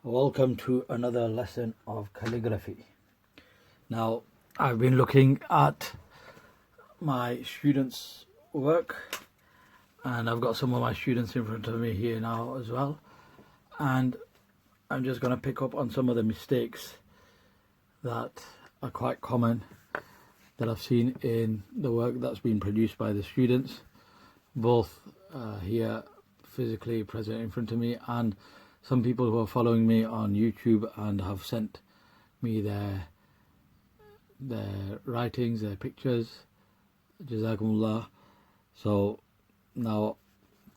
Welcome to another lesson of calligraphy. Now, I've been looking at my students' work, and I've got some of my students in front of me here now as well, and I'm just going to pick up on some of the mistakes that are quite common that I've seen in the work that's been produced by the students, both here physically present in front of me, and some people who are following me on YouTube and have sent me their writings, their pictures. Jazakumullah. So now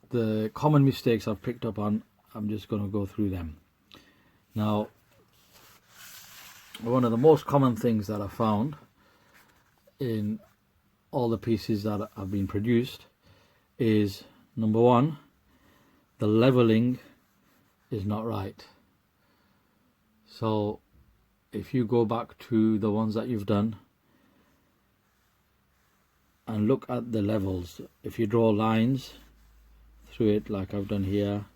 the common mistakes I've picked up on, I'm just going to go through them. Now, one of the most common things that I found in all the pieces that have been produced is, number one, the leveling is not right. So if you go back to the ones that you've done and look at the levels, if you draw lines through it like I've done here,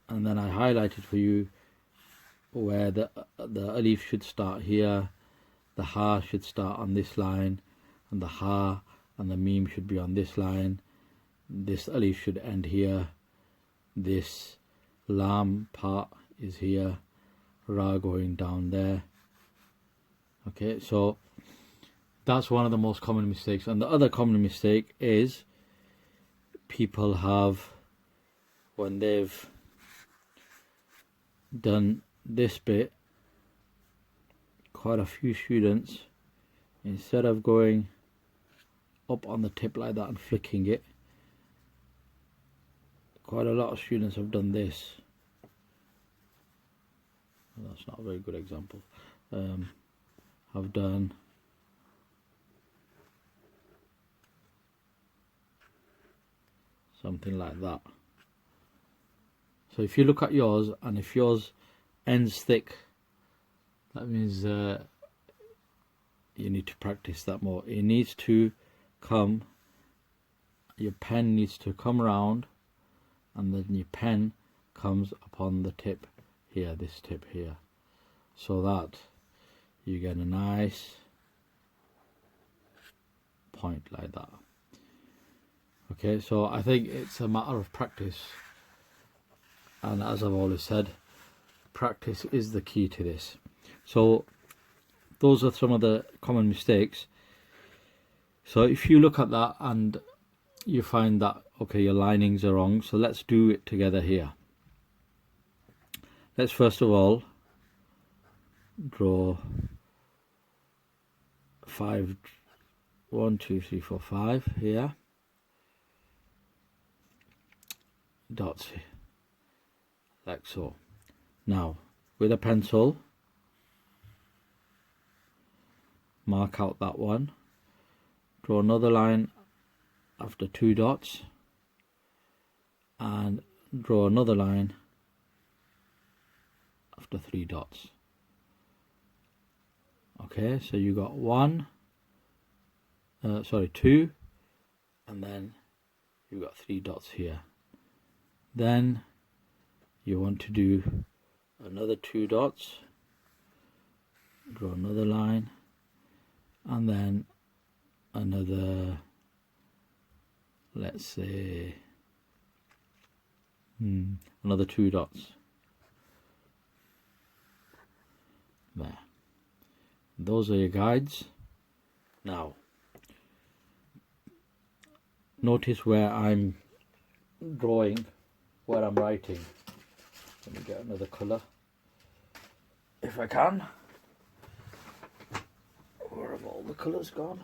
and then I highlighted for you where the alif should start here, the ha should start on this line, and the ha and the meme should be on this line, this alif should end here, this lam part is here, ra going down there. Okay, so that's one of the most common mistakes. And the other common mistake is people have, when they've done this bit, quite a few students, instead of going up on the tip like that and flicking it, quite a lot of students have done this. That's not a very good example. Have done something like that. So if you look at yours, and if yours ends thick, that means you need to practice that more. It needs to come, your pen needs to come around, and then your pen comes upon the tip here, this tip here, so that you get a nice point like that. Okay, so I think it's a matter of practice, and as I've always said, practice is the key to this. So those are some of the common mistakes. So if you look at that and you find that, okay, your linings are wrong, so let's do it together here. Let's first of all draw 5, 1, 2, 3, 4, 5 here, dots here, like so. Now with a pencil, mark out that one, draw another line after 2 dots, and draw another line after 3 dots. Okay, so you got 2, and then you got 3 dots here. Then you want to do another 2 dots, draw another line, and then another, let's say another 2 dots there. Those are your guides. Now notice where I'm drawing, where I'm writing. Let me get another colour if I can. Where have all the colours gone?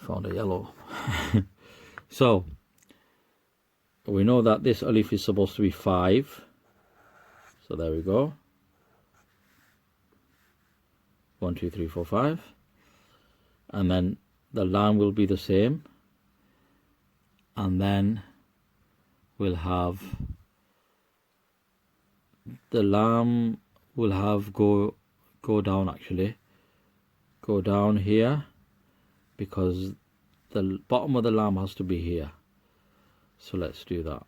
Found a yellow. So we know that this alif is supposed to be 5, so there we go, 1, 2, 3, 4, 5, and then the lam will be the same, and then we'll have the lam will have go down, actually go down here, because the bottom of the lam has to be here. So let's do that.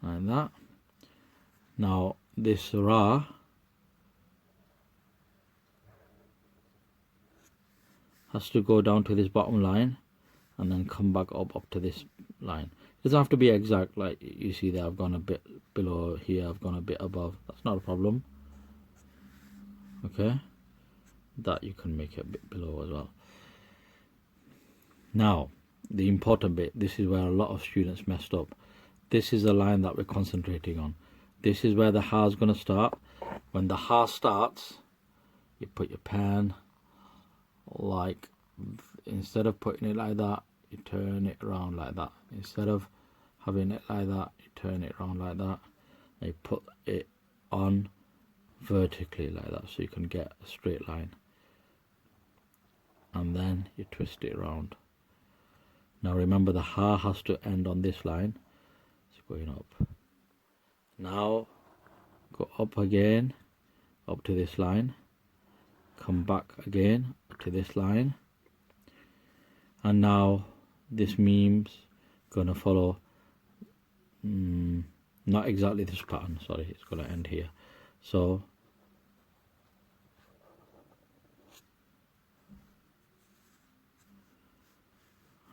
Like that. Now this ra has to go down to this bottom line and then come back up to this line. It doesn't have to be exact, like you see there, I've gone a bit below here, I've gone a bit above. That's not a problem. Okay, that you can make it a bit below as well. Now the important bit, this is where a lot of students messed up. This is the line that we're concentrating on. This is where the ha is going to start. When the ha starts, you put your pen like, instead of putting it like that, you turn it around like that. Instead of having it like that, you turn it around like that, and you put it on vertically like that, so you can get a straight line, and then you twist it around. Now remember, the ha has to end on this line. It's going up. Now go up again, up to this line, come back again to this line, and now this meme's gonna follow not exactly this pattern, sorry, it's gonna end here. So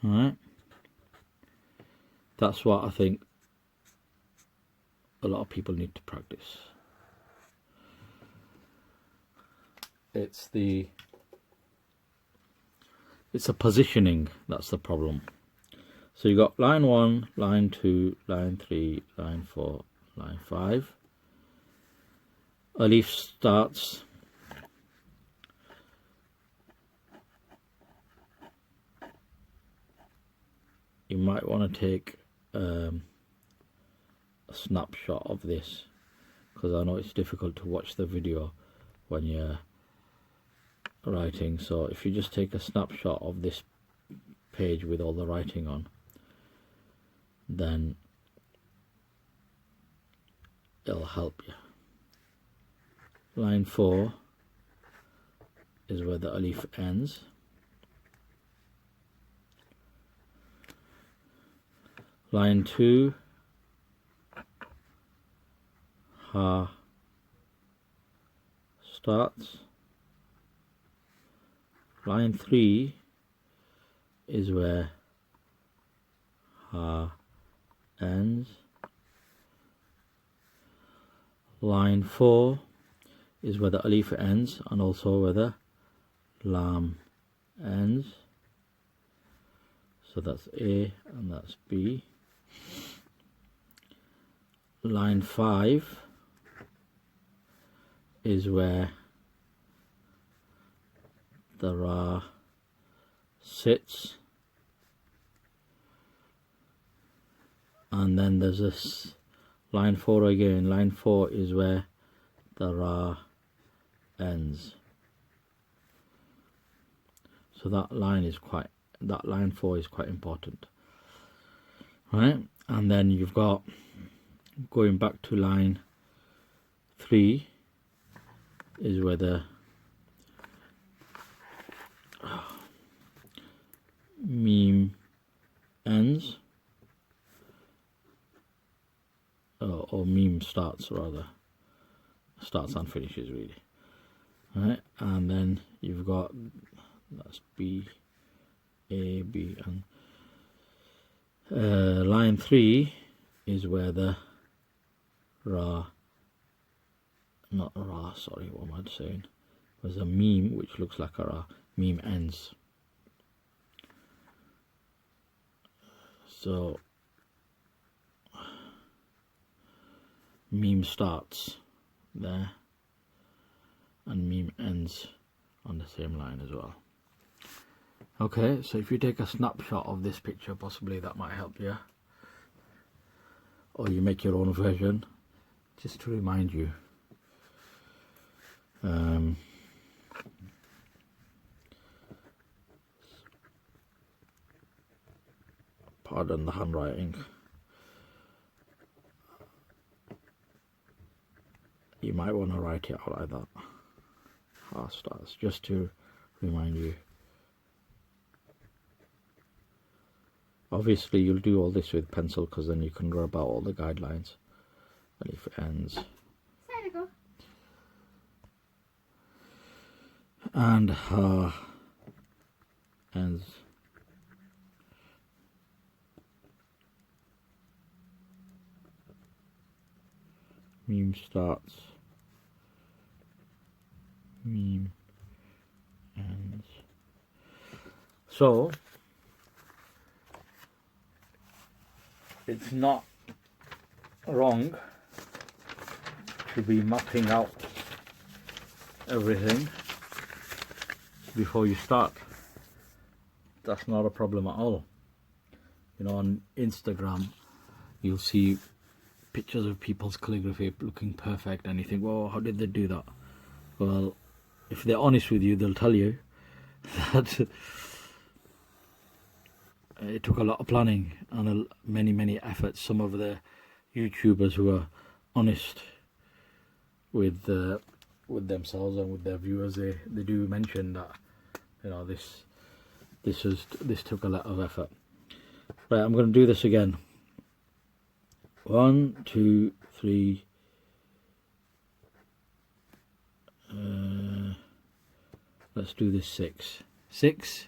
alright, that's what I think a lot of people need to practice. It's the positioning that's the problem. So you got line 1, line 2, line 3, line 4, line 5. A leaf starts you might want to take a snapshot of this, because I know it's difficult to watch the video when you're writing. So if you just take a snapshot of this page with all the writing on, then it'll help you. Line 4 is where the alif ends. Line 2, ha starts. Line 3 is where ha ends. Line 4 is where the alif ends, and also where the lam ends. So that's A and that's B. Line 5 is where the ra sits, and then there's this line 4 again. Line 4 is where the ra ends. So that line 4 is quite important, right? And then you've got, going back to line 3 is where the meme ends, or meme starts rather, starts and finishes really, right? And then you've got, that's B, A, B, and line 3 is where the ra, not ra, sorry, what am I saying? There's a meme which looks like a ra, meme ends. So meme starts there and meme ends on the same line as well. Okay, so if you take a snapshot of this picture, possibly that might help you, or you make your own version just to remind you. Pardon the handwriting. You might want to write it out like that. Ha starts, just to remind you. Obviously you'll do all this with pencil because then you can rub out all the guidelines. Alif ends. And ha ends. Meme starts. Meme ends. So it's not wrong to be mapping out everything before you start. That's not a problem at all. You know, on Instagram you'll see pictures of people's calligraphy looking perfect and you think, well, how did they do that? Well, if they're honest with you, they'll tell you that it took a lot of planning and many efforts. Some of the YouTubers who are honest with themselves and with their viewers, they do mention that, you know, this took a lot of effort. Right, I'm going to do this again. 1, 2, 3. Let's do this 6. 6,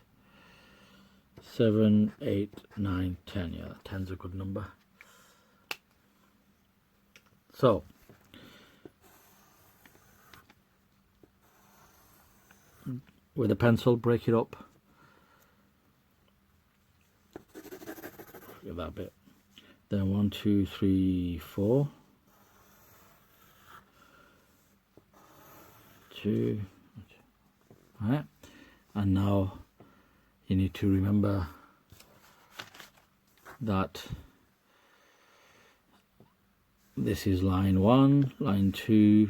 7, 8, 9, 10. Yeah, 10's a good number. So with a pencil, break it up. Look at that bit. Then 1, 2, 3, 4. 2. Right. And now you need to remember that this is line 1, line 2,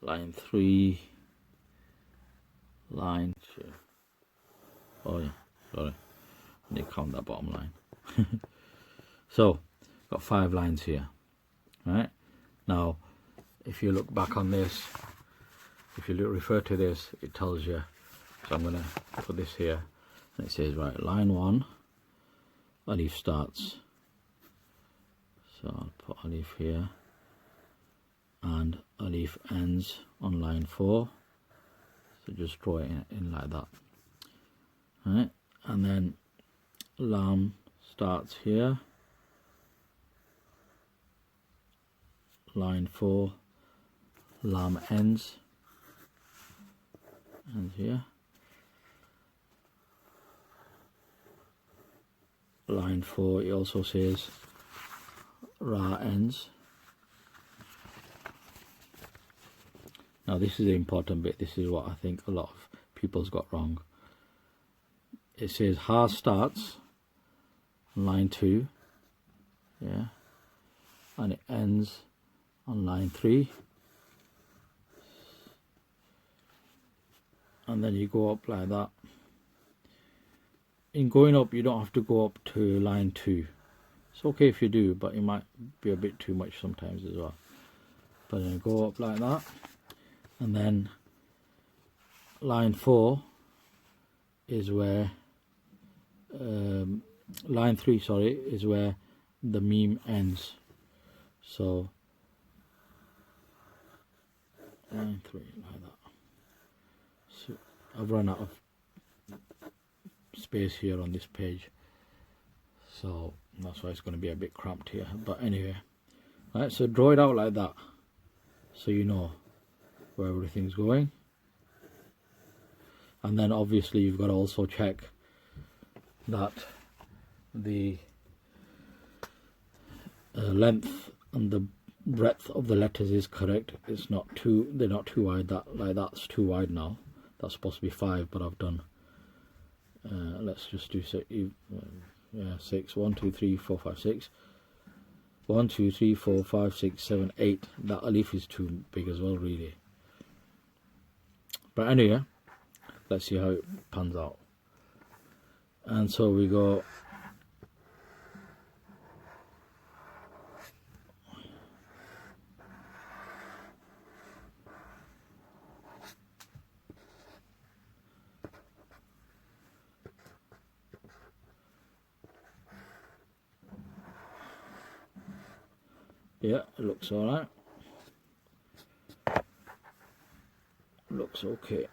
line 3, line 2. Oh yeah, sorry, I need to count that bottom line. So got 5 lines here. Right, now if you look back on this, if you refer to this, it tells you. So I'm going to put this here and it says, right, line 1 alif starts, so I'll put alif here, and alif ends on line 4, so just draw it in like that. Right, and then lam starts here, line 4, lam ends here, line 4 it also says ra ends. Now this is the important bit. This is what I think a lot of people's got wrong. It says ha starts on line 2, yeah, and it ends on line 3, and then you go up like that. In going up, you don't have to go up to line 2. It's okay if you do, but it might be a bit too much sometimes as well. But then go up like that, and then line 4 is where line 3, sorry, is where the meme ends. So line 3 like that. So I've run out of space here on this page, so that's why it's going to be a bit cramped here, but anyway. Right, so draw it out like that so you know where everything's going. And then obviously you've got to also check that the length and the breadth of the letters is correct. It's not too, they're not too wide. That's too wide now. That's supposed to be 5, but I've done let's just do 6. Yeah, 6. 1, 2, 3, 4, 5, 6. 1, 2, 3, 4, 5, 6, 7, 8. That alif is too big as well, really. But anyway, let's see how it pans out. And so we go Yeah, it looks alright. Looks okay.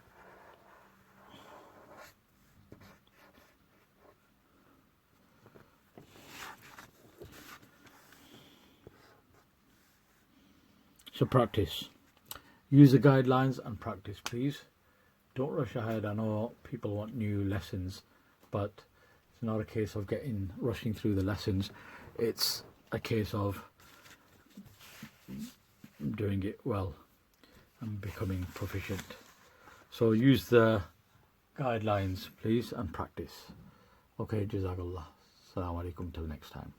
So practice. Use the guidelines and practice, please. Don't rush ahead. I know people want new lessons, but it's not a case of rushing through the lessons. It's a case of doing it well and becoming proficient. So use the guidelines, please, and practice. Okay, Jazakallah. Assalamu alaikum till next time.